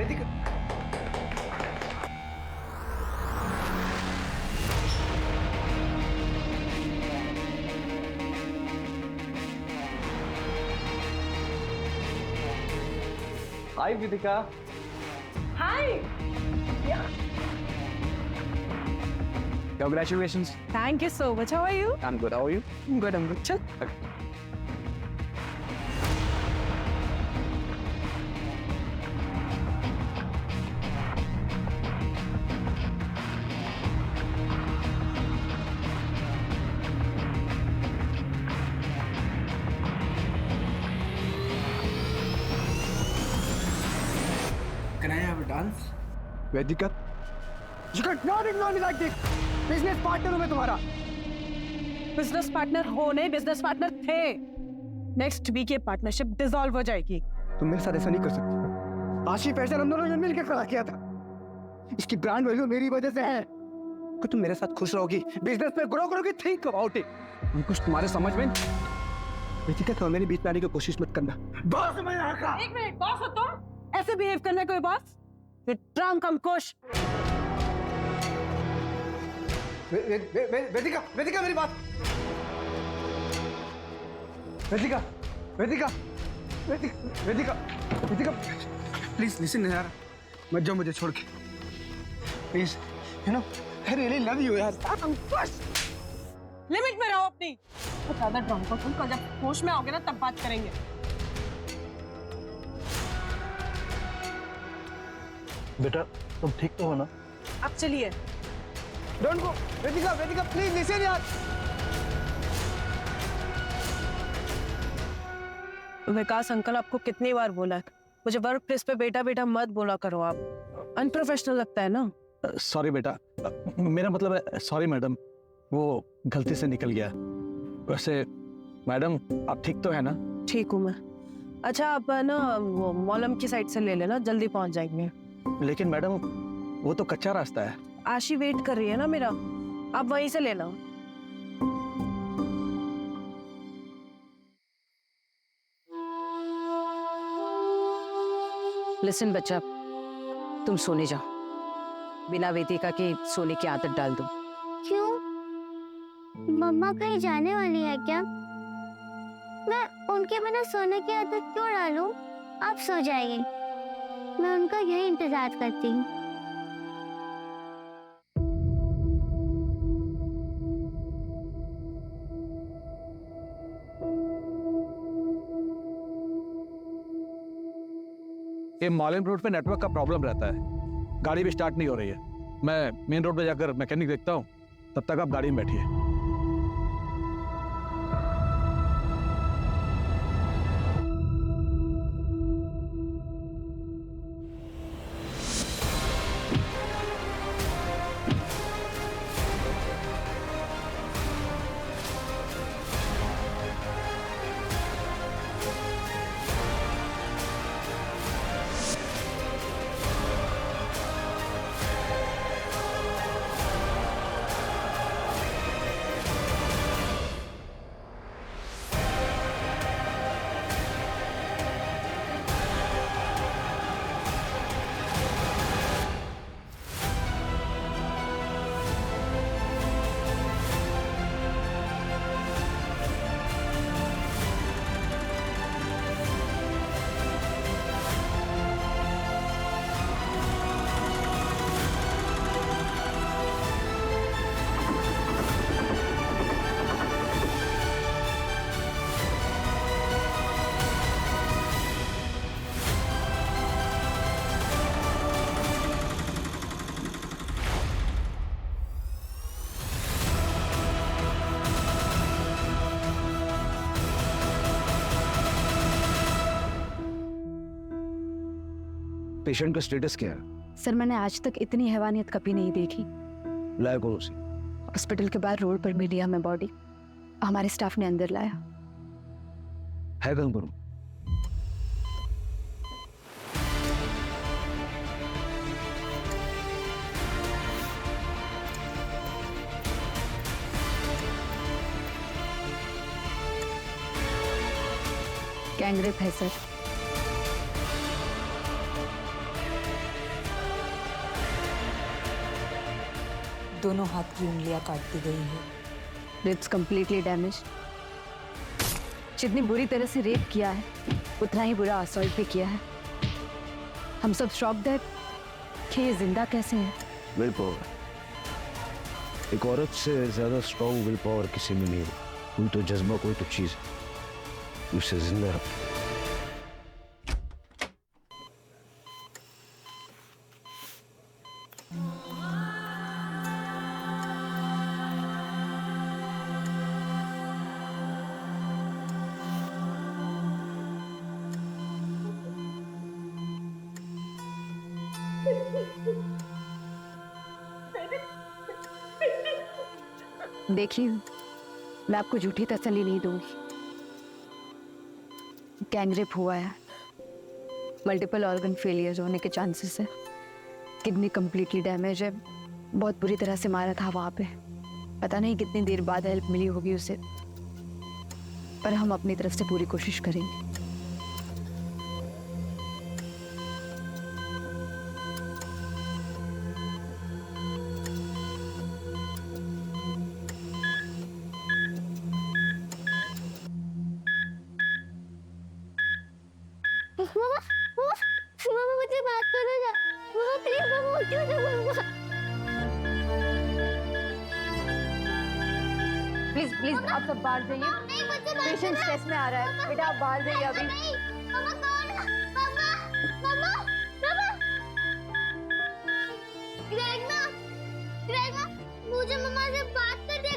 Vedika. Hi Vedika. Hi. Congratulations. Thank you so much. How are you? I'm good. How are you? I'm good. I'm good. चल. Can I have a dance? Vedika, you cannot ignore me like this. Business partner हूँ मैं तुम्हारा। Business partner हो नहीं, business partner थे। Next week ये partnership dissolve हो जाएगी। तुम मेरे साथ ऐसा नहीं कर सकती। आशी फैशन हम दोनों ने मिलकर खड़ा किया था। इसकी ब्रांड वैल्यू मेरी वजह से है। कि तुम मेरे साथ खुश रहोगी, बिजनेस में ग्रो करोगी, थिंक अबाउट इट। कुछ तुम्हारे समझ में वेदिका, तो मेरे बीच में आने की कोशिश मत करना। बॉस मैं यहाँ का। एक मिनट, बॉस हो तुम? ऐसे बिहेव करना कोई बॉस? फिर ट्रंक हम खुश। वेदिका, वेदिका मेरी बात। वेदिका, वेदिका, वेदिका, वेदिका, प्लीज लिसन यार, मत जाओ मुझे छोड़ के, please, you know, I really love you यार। लिमिट में रहो अपनी। तो ज्यादा ड्रंक हो तुम, कल जब होश में आओगे ना तब बात करेंगे। बेटा तुम ठीक तो हो ना? अब चलिए। Don't go, Vedika, Vedika please listen यार। विकास अंकल, आपको कितनी बार बोला है मुझे वर्क प्लेस पे बेटा बेटा मत बोला करो, आप अनप्रोफेशनल लगता है ना। सॉरी बेटा, मेरा मतलब है सॉरी मैडम, वो गलती से निकल गया। वैसे मैडम आप ठीक तो है ना? ठीक हूँ मैं। अच्छा आप ना वो मॉलम की साइड से ले लेना, जल्दी पहुंच जाएंगे। लेकिन मैडम वो तो कच्चा रास्ता है। आशी वेट कर रही है ना मेरा, आप वहीं से लेना। लिसन बच्चा, तुम सोने जाओ। बिना वेदिका के सोने की आदत डाल दो। क्यों? मम्मा कहीं जाने वाली है क्या? मैं उनके बिना सोने की आदत क्यों डालूं? आप सो जाइए, मैं उनका यही इंतजार करती हूँ। ये मॉलम रोड पे नेटवर्क का प्रॉब्लम रहता है, गाड़ी भी स्टार्ट नहीं हो रही है। मैं मेन रोड पे जाकर मैकेनिक देखता हूँ, तब तक आप गाड़ी में बैठिए। पेशेंट का स्टेटस क्या है? सर मैंने आज तक इतनी हैवानियत कभी नहीं देखी। लाया कौन सी? हॉस्पिटल के बाहर रोड पर मिली हमें बॉडी, हमारे स्टाफ ने अंदर लाया। है कहीं पर? गैंगरेप है सर। दोनों हाथ की उंगलियां काट दी गई है। Ribs completely damage. जितनी बुरी तरह से रेप किया है उतना ही बुरा असॉल्ट भी किया है। हम सब शॉक्ड है कि ये जिंदा कैसे है। विल पावर, एक औरत से ज्यादा स्ट्रॉन्ग विल पावर किसी में नहीं है। कोई तो जज्बा, कोई तो चीज उसे जिंदा रखती है। देखिए, मैं आपको झूठी तसल्ली नहीं दूंगी। गैंगरेप हुआ है, मल्टीपल ऑर्गन फेलियर होने के चांसेस है, किडनी कंप्लीटली डैमेज है, बहुत बुरी तरह से मारा था वहां पे। पता नहीं कितनी देर बाद हेल्प मिली होगी उसे, पर हम अपनी तरफ से पूरी कोशिश करेंगे। मामा मुझे बात करो ना। मामा प्लीज, मामा क्यों ना मामा। प्लीज प्लीज आप सब बाहर जाइए, नहीं, मुझे बात पेशेंट करो। स्ट्रेस में आ रहा है। बेटा आप बाहर जाइए अभी। नहीं, मामा कौन? मामा, मामा, मामा। ग्रैंडमा, मुझे मम्मा से बात कर दे।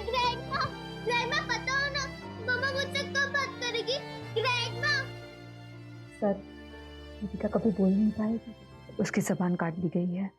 ग्रैंडमा बताओ ना, मम्मा मुझसे कब बात करेगी? ग्रैंडमा। सर, दीपिका कभी बोल नहीं पाएगी। उसकी जबान काट दी गई है।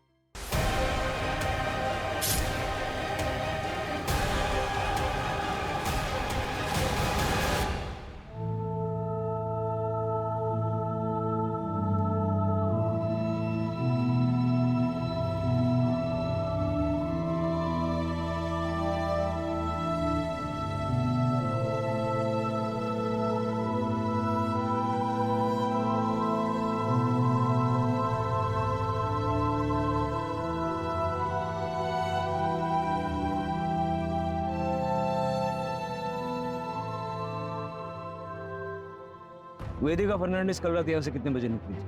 वेदिका फर्नांडिस कल रात यहाँ से कितने बजे निकली थी?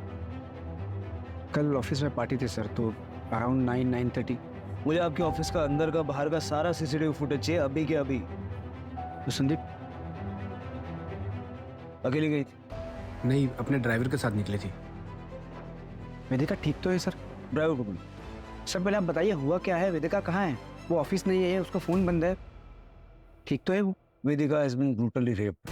कल ऑफिस में पार्टी थी सर, तो अराउंड 9-9:30। मुझे आपके ऑफिस का अंदर का बाहर का सारा सीसीटीवी फुटेज चाहिए, अभी के अभी। तो संदीप अकेली गई थी? नहीं, अपने ड्राइवर के साथ निकली थी। वेदिका ठीक तो है सर? ड्राइवर को बोलो। सर पहले आप बताइए हुआ क्या है? वेदिका कहाँ है? वो ऑफिस नहीं है, उसका फोन बंद है। ठीक तो है वो? वेदिका हैज बीन ब्रूटली रेप्ड।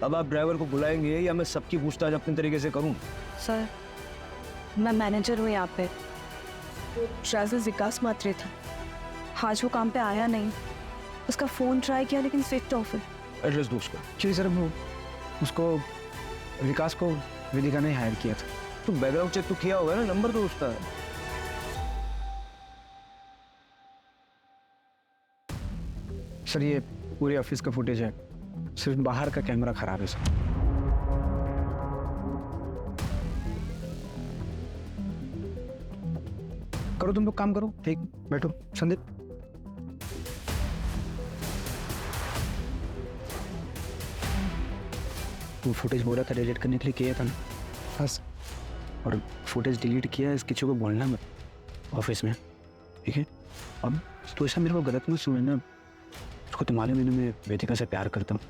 अब आप ड्राइवर को बुलाएंगे या मैं सबकी पूछताछ अपने तरीके से करूं? सर, मैं मैनेजर हूँ यहाँ पे। ड्राइवर विकास मात्रे था, आज वो काम पे आया नहीं। उसका फोन ट्राई किया लेकिन स्विच ऑफ है। एड्रेस दो उसका। एक्चुअली सर वो उसको विकास को वेदिका ने हायर किया था। तो बैकग्राउंड चेक तो किया होगा ना, नंबर तो उसका है। सर ये पूरे ऑफिस का फुटेज है, सिर्फ बाहर का कैमरा खराब है सर। करो तुम लोग काम करो, ठीक बैठो। संदीप वो फुटेज बोला था डिलीट करने के लिए, किया था ना बस। और फुटेज डिलीट किया है, किसी को बोलना मत ऑफिस में, ठीक है? अब तो ऐसा मेरे को गलत मत समझना, उसको तुम्हारे महीने में वेदिका से प्यार करता हूँ।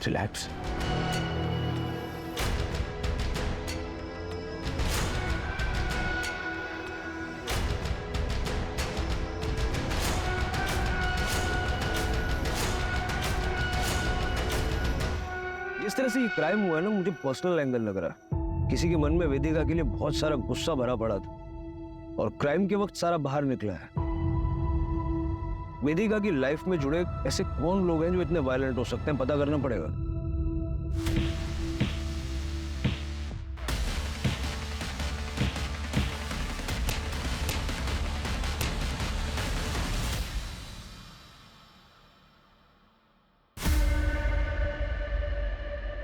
रिलैक्स। जिस तरह से ये क्राइम हुआ है ना, मुझे पर्सनल एंगल लग रहा है। किसी के मन में वेदिका के लिए बहुत सारा गुस्सा भरा पड़ा था और क्राइम के वक्त सारा बाहर निकला है। वेदिका की लाइफ में जुड़े ऐसे कौन लोग हैं जो इतने वायलेंट हो सकते हैं, पता करना पड़ेगा।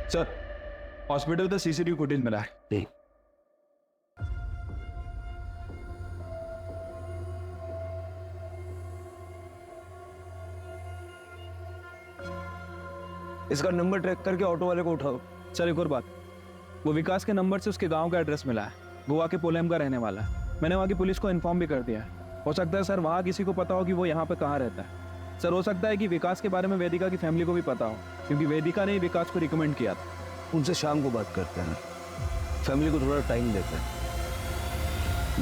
सर, हॉस्पिटल का सीसीटीवी फुटेज मिला है। इसका नंबर ट्रैक करके ऑटो वाले को उठाओ। सर एक और बात, वो विकास के नंबर से उसके गांव का एड्रेस मिला है। गोवा के पोलेम का रहने वाला है। मैंने वहाँ की पुलिस को इन्फॉर्म भी कर दिया है। हो सकता है सर वहाँ किसी को पता हो कि वो यहाँ पे कहाँ रहता है। सर हो सकता है कि विकास के बारे में वेदिका की फैमिली को भी पता हो, क्योंकि वेदिका ने ही विकास को रिकमेंड किया था। उनसे शाम को बात करते हैं, फैमिली को थोड़ा टाइम देते हैं।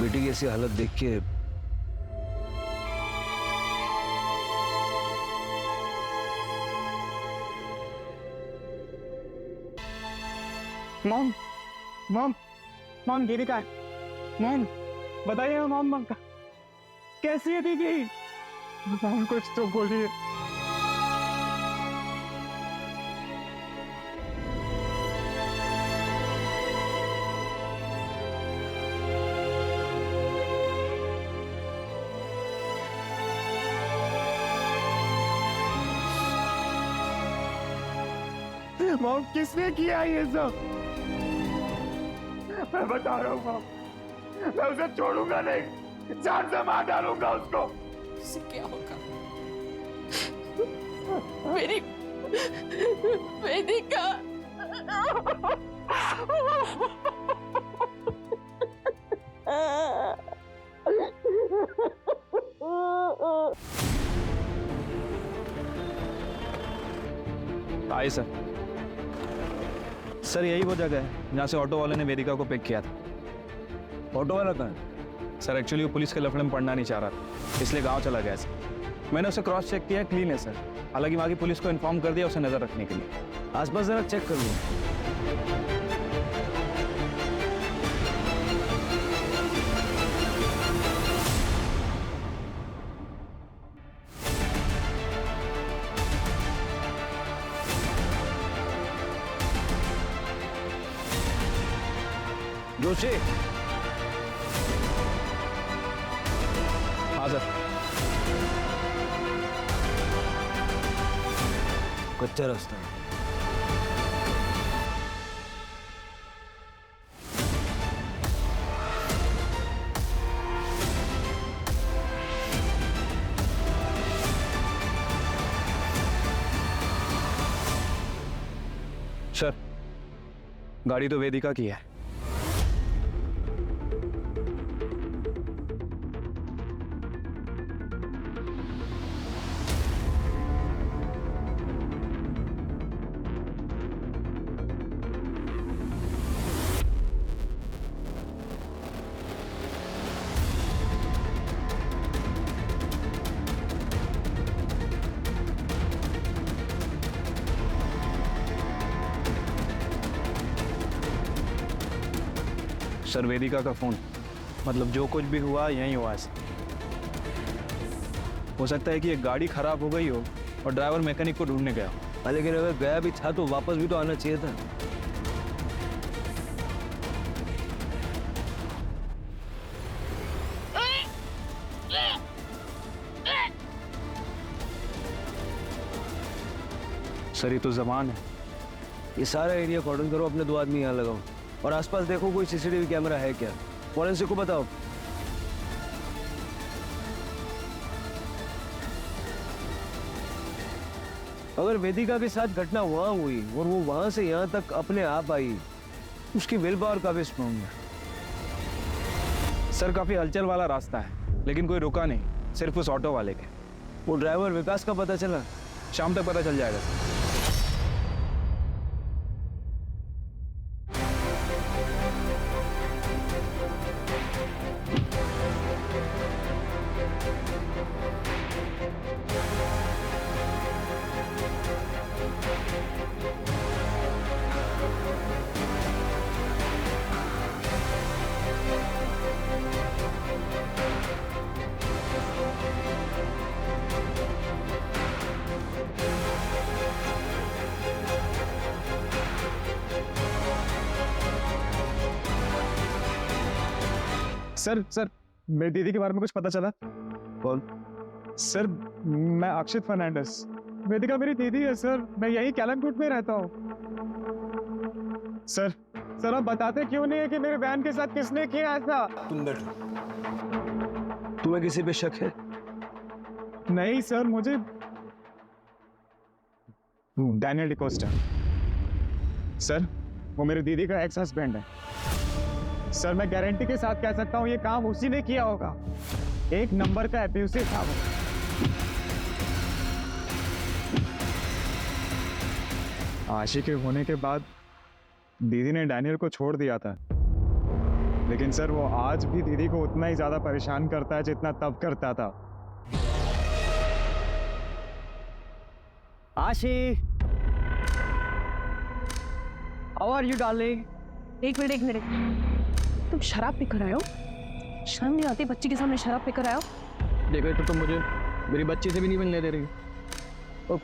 बेटी की ऐसी हालत देख के मॉम मॉम मॉम दीदी का है। मॉम बताइए मॉम कैसी है दीदी? मॉम कुछ तो बोलिए। मॉम किसने किया ये सब? मैं बता रहा हूँ मॉम, मैं उसे छोड़ूंगा नहीं, जान से मार डालूंगा उसको। उससे क्या होगा? मेरी वेदिका। आइए सर। सर यही वो जगह है जहाँ से ऑटो वाले ने वेदिका को पिक किया था। ऑटो वाला कहाँ है? सर एक्चुअली वो पुलिस के लफड़े में पड़ना नहीं चाह रहा था, इसलिए गांव चला गया सर। मैंने उसे क्रॉस चेक किया, क्लीन है सर। हालांकि वहाँ की पुलिस को इन्फॉर्म कर दिया उसे नजर रखने के लिए। आसपास जरा चेक कर लो। जोशी। हाँ सर। कच्चा रास्ता है। सर गाड़ी तो वेदिका की है। सर वेदिका का फोन, मतलब जो कुछ भी हुआ यहीं हुआ है। हो सकता है कि एक गाड़ी खराब हो गई हो और ड्राइवर मैकेनिक को ढूंढने गया हो। लेकिन अगर गया भी था तो वापस भी तो आना चाहिए था। सर ये तो जबान है। ये सारा एरिया कॉर्डन करो, अपने 2 आदमी यहाँ लगाओ और आसपास देखो कोई सीसीटीवी कैमरा है क्या। फॉरेंसिक को बताओ। अगर वेदिका के साथ घटना वहां हुई और वो वहां से यहाँ तक अपने आप आई, उसकी विल पावर काफी स्ट्रॉन्ग है। सर काफी हलचल वाला रास्ता है, लेकिन कोई रुका नहीं, सिर्फ उस ऑटो वाले के। वो ड्राइवर विकास का पता चला? शाम तक पता चल जाएगा सर। सर मेरी दीदी के बारे में कुछ पता चला? कौन? सर मैं अक्षित फर्नांडिस, वेदिका मेरी दीदी है सर। मैं यही कैलमकोट में रहता हूँ। सर आप बताते क्यों नहीं है कि मेरे बहन के साथ किसने किया ऐसा? तुम बैठो। तुम्हें किसी पे शक है? नहीं सर, मुझे डैनियल डिकोस्टा। सर, वो मेरी दीदी का एक्स हस्बैंड है। सर, मैं गारंटी के साथ कह सकता हूँ ये काम उसी ने किया होगा। एक नंबर का एब्यूसिव था वो। आशिक होने के बाद दीदी ने डैनियल को छोड़ दिया था, लेकिन सर वो आज भी दीदी को उतना ही ज्यादा परेशान करता है जितना तब करता था। आशी, हाउ आर यू डार्लिंग? एक मिनट तुम शराब पीकर आए हो? शर्म नहीं आती बच्ची के सामने शराब पीकर आए हो? देखो, तो तुम मुझे मेरी बच्ची से भी नहीं मिलने दे रही, और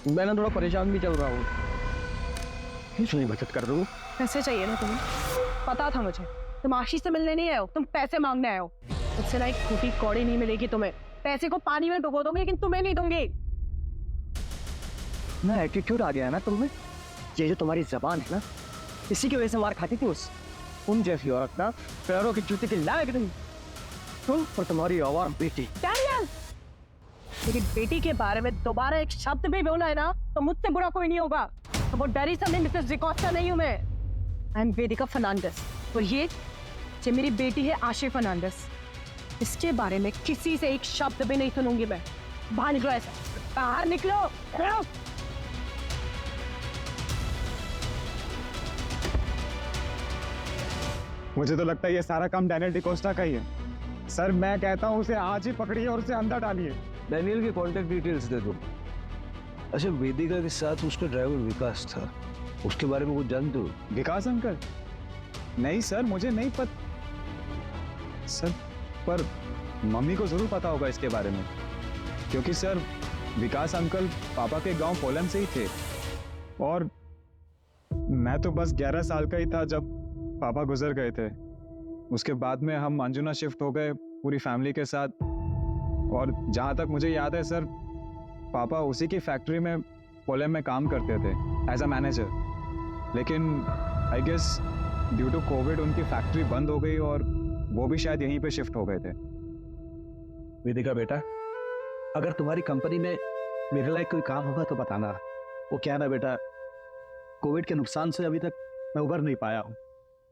मैं ना थोड़ा परेशान भी चल रहा हूँ। क्यों नहीं बचत कर रहा हूँ? पैसे चाहिए ना तुम्हें? पता था मुझे तुम आशीष से मिलने नहीं आए हो, तुम पैसे मांगने आए हो। मुझसे ना एक फूटी कौड़ी नहीं मिलेगी तुम्हें। पैसे को पानी में डुबो दोगे लेकिन तुम्हें नहीं दूंगी। ना एटीट्यूड आ गया है ना तुम्हें। ये जो तुम्हारी जबान है ना, इसी की वजह से मार खाती थी उन जैसी औरत ना, पैरों की जूते की लायक नहीं। तुम और तुम्हारी आवारा बेटी। डैनियल, मेरी बेटी के बारे में दोबारा एक शब्द भी बोला है ना तो मुझसे बुरा कोई नहीं होगा। तो वो डरी समझे मिसेस डिकोस्टा नहीं हूं मैं। आई एम वेदिका फर्नांडिस, और ये मेरी बेटी है आशी फर्नांडिस। इसके बारे में किसी से एक शब्द भी नहीं सुनूंगी मैं। बाहर निकलो, ऐसा बाहर निकलो। मुझे तो लगता है ये सारा काम डैनियल डिकोस्टा का ही है। सर, मैं कहता हूँ उसे आज ही पकड़िए और उसे अंदर डालिए। डैनियल की कॉन्टेक्ट डिटेल्स दे दो। अच्छा, वेदिका के साथ उसका ड्राइवर विकास था, उसके बारे में कुछ जानते हो? विकास अंकल? नहीं सर, मुझे नहीं पता सर, पर मम्मी को जरूर पता होगा इसके बारे में, क्योंकि सर विकास अंकल पापा के गांव पोलैंड से ही थे, और मैं तो बस 11 साल का ही था जब पापा गुजर गए थे। उसके बाद में हम अंजुना शिफ्ट हो गए पूरी फैमिली के साथ, और जहाँ तक मुझे याद है सर, पापा उसी की फैक्ट्री में पोलैंड में काम करते थे एज अ मैनेजर। लेकिन I guess due to covid उनकी फैक्ट्री बंद हो गई और वो भी शायद यहीं पे शिफ्ट हो गए थे। वेदिका बेटा, अगर तुम्हारी कंपनी में मेरे लायक कोई काम होगा तो बताना। वो क्या ना बेटा, कोविड के नुकसान से अभी तक मैं उबर नहीं पाया हूँ,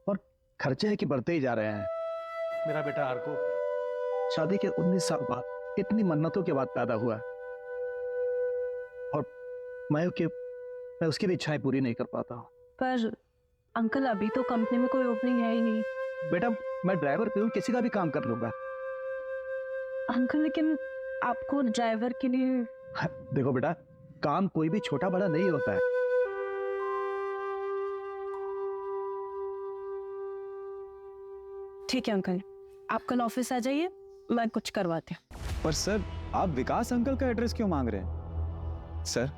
और खर्चे है कि बढ़ते ही जा रहे हैं। मेरा बेटा आर्को शादी के 19 साल बाद इतनी मन्नतों के बाद पैदा हुआ, और मैं उसकी भी इच्छाएं पूरी नहीं कर पाता हूँ। पर अंकल, अभी तो कंपनी में कोई ओपनिंग है ही नहीं। बेटा, मैं ड्राइवर पे हूँ, किसी का भी काम कर लूंगा। अंकल, लेकिन आपको ड्राइवर के लिए देखो बेटा, काम कोई भी छोटा बड़ा नहीं होता है। ठीक है अंकल, आप कल ऑफिस आ जाइए, मैं कुछ करवाती हूँ। पर सर, आप विकास अंकल का एड्रेस क्यों मांग रहे हैं? सर,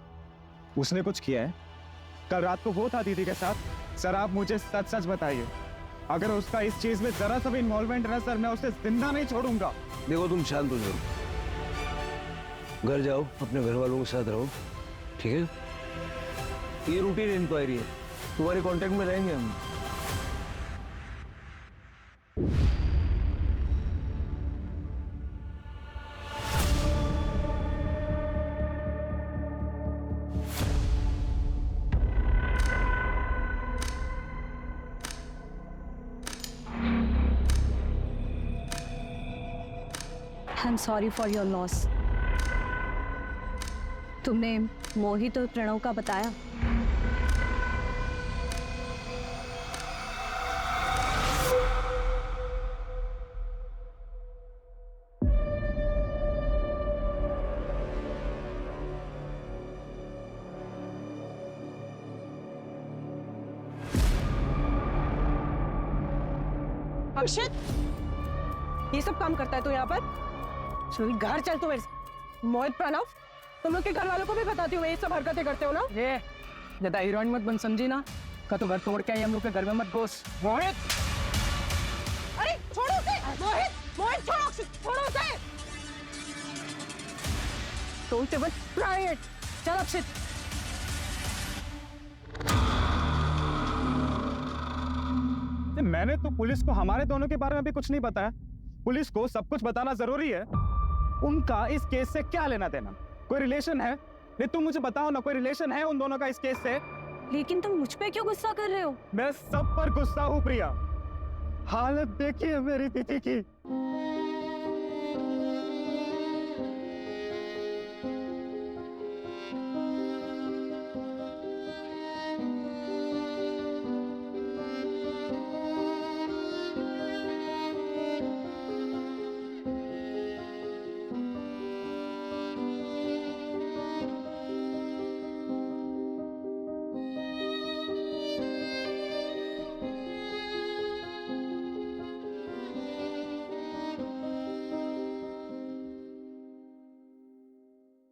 उसने कुछ किया है? कल रात को वो था दीदी के साथ। सर, आप मुझे सच सच बताइए, अगर उसका इस चीज में जरा सा भी इन्वॉल्वमेंट है ना सर, मैं उसे जिंदा नहीं छोड़ूंगा। देखो, तुम शांत हो जाओ, घर जाओ, अपने घर वालों के साथ रहो, ठीक है? ये रूटीन इंक्वायरी है, तुम्हारे कांटेक्ट में रहेंगे हम। आई am sorry for your loss. तुमने मोहित और प्रणव का बताया? अक्षित, ये सब काम करता है तो यहाँ पर? चल घर चल तू मेरे साथ। मोहित, प्रणव, तुम लोग के घर वालों को भी बताती हो ये सब हरकतें करते हो ना? ये ज्यादा हीरोइन मत बन, समझी ना? का तो घर तोड़ के आई, हम लोग के घर में मत घुस। मोहित, अरे छोड़ो उसे! मोहित, मोहित छोड़ो अक्षित, छोड़ो उसे! Don't even try it! चल अक्षित। मैंने तो पुलिस को हमारे दोनों के बारे में भी कुछ नहीं बताया। पुलिस को सब कुछ बताना जरूरी है। उनका इस केस से क्या लेना देना? कोई रिलेशन है नहीं तुम मुझे बताओ ना, कोई रिलेशन है उन दोनों का इस केस से? लेकिन तुम मुझ पे क्यों गुस्सा कर रहे हो? मैं सब पर गुस्सा हूँ प्रिया। हालत देखिए मेरी दीदी की।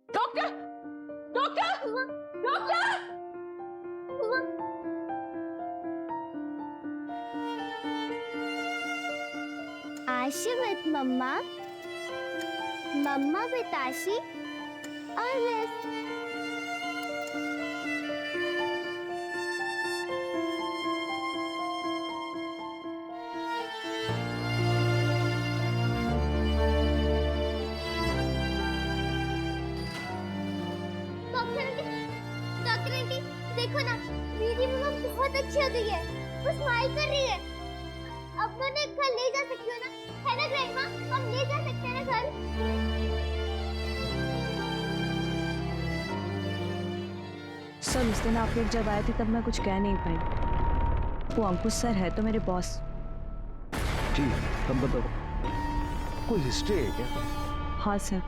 डॉक्टर डॉक्टर डॉक्टर आशी विथ मम्मा, मम्मा विथ आशी और बस। डॉक्टर आंटी देखो ना, मेरी मम्मा बहुत अच्छी हो गई है, वो स्माइल कर रही है। अब मैं उन्हें घर ले जा सकती हूँ ना, है ना ग्रैंडमा? हम ले जा सकते हैं ना घर? सर उस दिन आप लोग जब आए थे तब मैं कुछ कह नहीं पाई। वो अंकुश सर है तो मेरे बॉस। ठीक, तब बताओ कोई हिस्ट्री है क्या? हाँ सर,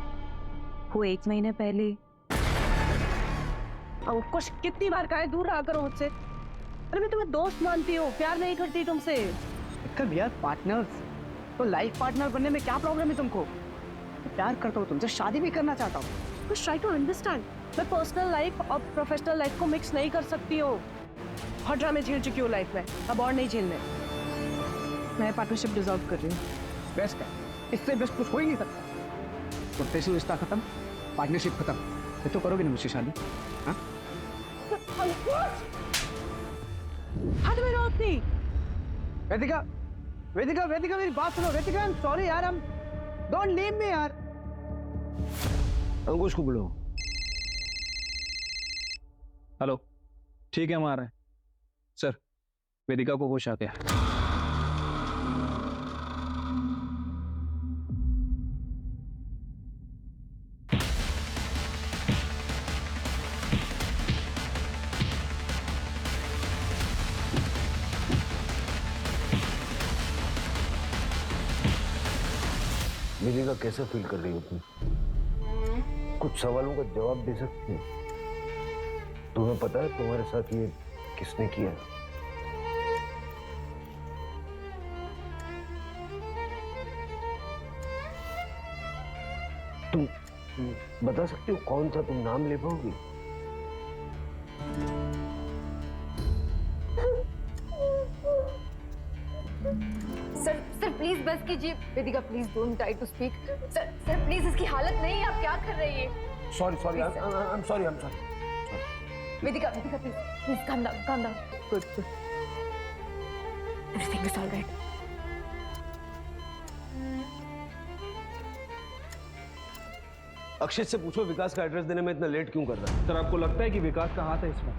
वो 1 महीने पहले। अंकुश कितनी बार कहा है दूर रहा करो मुझसे। अरे मैं तुम्हें दोस्त मानती हूँ, प्यार नहीं करती तुमसे। कल यार पार्टनर्स, तो लाइफ पार्टनर बनने में क्या प्रॉब्लम है तुमको? मैं प्यार करता हूँ तुमसे, शादी भी करना चाहता हूँ। कुछ ट्राई टू अंडरस्टैंड। मैं पर्सनल लाइफ और प्रोफेशनल लाइफ को मिक्स नहीं कर सकती हूँ। बहुत ड्रामे झेल चुकी हूँ लाइफ में, अब और नहीं झेलने। मैं पार्टनरशिप डिसॉल्व कर रही हूँ। बेस्ट है, इससे बेस्ट कुछ हो ही नहीं सकता। प्रोफेशनल रिश्ता खत्म, पार्टनरशिप खत्म, फिर तो करोगे ना मुझसे शादी? हाँ? हाथ में रो अपनी। वेदिका, वेदिका, वेदिका मेरी बात सुनो। वेदिका, आई एम सॉरी यार, हम डोंट लीव मी यार। अंकुश को बुलाओ। हेलो, ठीक है हम आ रहे हैं। सर, वेदिका को होश आ गया। वेदिका कैसे फील कर रही हो तुम? कुछ सवालों का जवाब दे सकती हो? तुम्हें पता है तुम्हारे साथ ये किसने किया? तुम बता सकती हो कौन था? तुम नाम ले पाओगी? सर प्लीज बस कीजिए। Vedika please don't try to speak. Sir please, इसकी हालत नहीं है, आप क्या कर रही है? Sorry, I am sorry. Vedika please calm down. Good. Everything is all right. Akshit से पूछो विकास का एड्रेस देने में इतना लेट क्यों कर रहा है? सर आपको लगता है कि विकास का हाथ है इसमें?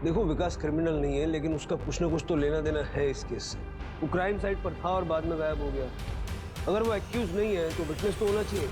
देखो विकास क्रिमिनल नहीं है, लेकिन उसका कुछ ना कुछ तो लेना देना है इस केस से। वो क्राइम साइट पर था और बाद में गायब हो गया। अगर वो एक्यूज नहीं है तो विटनेस तो होना चाहिए।